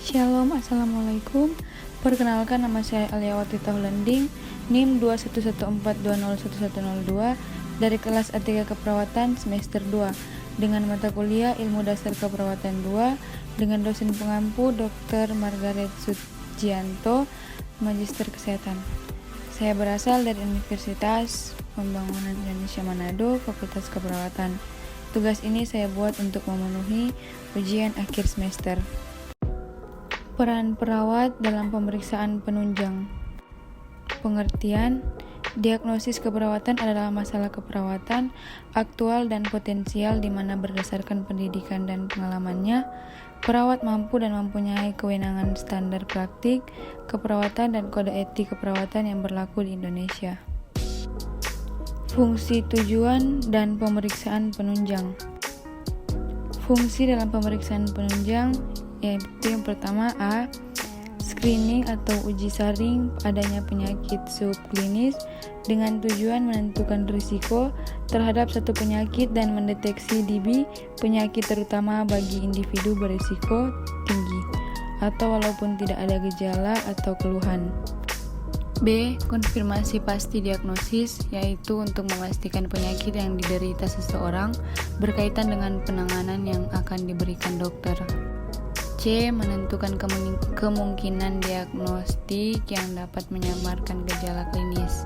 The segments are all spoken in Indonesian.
Shalom, Assalamualaikum. Perkenalkan, nama saya Aliawati Taulending, NIM 2114201102 dari kelas A3 Keperawatan semester 2 dengan mata kuliah Ilmu Dasar Keperawatan 2 dengan dosen pengampu Dr. Margaret Sujianto, Magister Kesehatan. Saya berasal dari Universitas Pembangunan Indonesia Manado, Fakultas Keperawatan. Tugas ini saya buat untuk memenuhi ujian akhir semester. Peran perawat dalam pemeriksaan penunjang. Pengertian: diagnosis keperawatan adalah masalah keperawatan aktual dan potensial di mana berdasarkan pendidikan dan pengalamannya, perawat mampu dan mempunyai kewenangan standar praktik keperawatan dan kode etik keperawatan yang berlaku di Indonesia. Fungsi, tujuan, dan pemeriksaan penunjang. Fungsi dalam pemeriksaan penunjang yaitu yang pertama A. Screening atau uji saring adanya penyakit subklinis dengan tujuan menentukan risiko terhadap satu penyakit dan mendeteksi dini penyakit terutama bagi individu berisiko tinggi atau walaupun tidak ada gejala atau keluhan. B. Konfirmasi pasti diagnosis, yaitu untuk memastikan penyakit yang diderita seseorang berkaitan dengan penanganan yang akan diberikan dokter. C. Menentukan kemungkinan diagnostik yang dapat menyamarkan gejala klinis.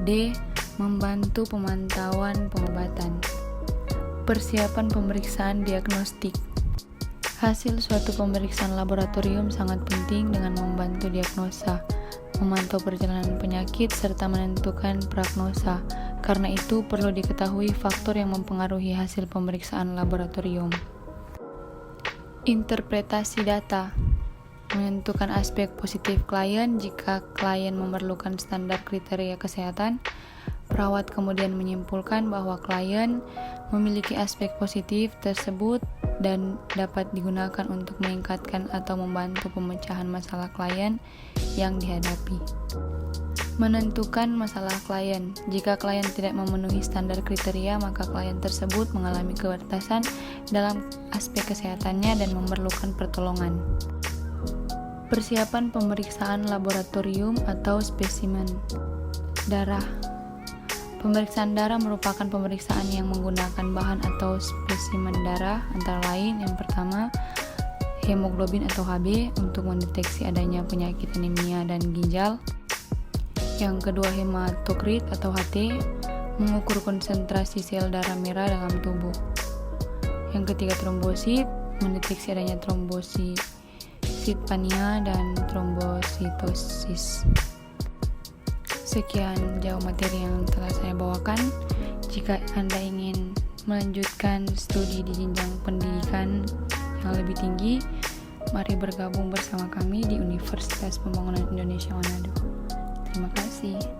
D. Membantu pemantauan pengobatan. Persiapan pemeriksaan diagnostik. Hasil suatu pemeriksaan laboratorium sangat penting dengan membantu diagnosa, memantau perjalanan penyakit, serta menentukan prognosa. Karena itu, perlu diketahui faktor yang mempengaruhi hasil pemeriksaan laboratorium. Interpretasi data. Menentukan aspek positif klien. Jika klien memerlukan standar kriteria kesehatan, perawat kemudian menyimpulkan bahwa klien memiliki aspek positif tersebut dan dapat digunakan untuk meningkatkan atau membantu pemecahan masalah klien yang dihadapi. Menentukan masalah klien. Jika klien tidak memenuhi standar kriteria, maka klien tersebut mengalami keterbatasan dalam aspek kesehatannya dan memerlukan pertolongan. Persiapan pemeriksaan laboratorium atau spesimen darah. Pemeriksaan darah merupakan pemeriksaan yang menggunakan bahan atau spesimen darah, antara lain yang pertama hemoglobin atau Hb untuk mendeteksi adanya penyakit anemia dan ginjal. Yang kedua hematokrit atau HT, mengukur konsentrasi sel darah merah dalam tubuh. Yang ketiga trombosit, mendeteksi adanya trombositopenia dan trombositosis. Sekian jauh materi yang telah saya bawakan. Jika Anda ingin melanjutkan studi di jenjang pendidikan yang lebih tinggi, mari bergabung bersama kami di Universitas Pembangunan Indonesia Manado. Terima kasih.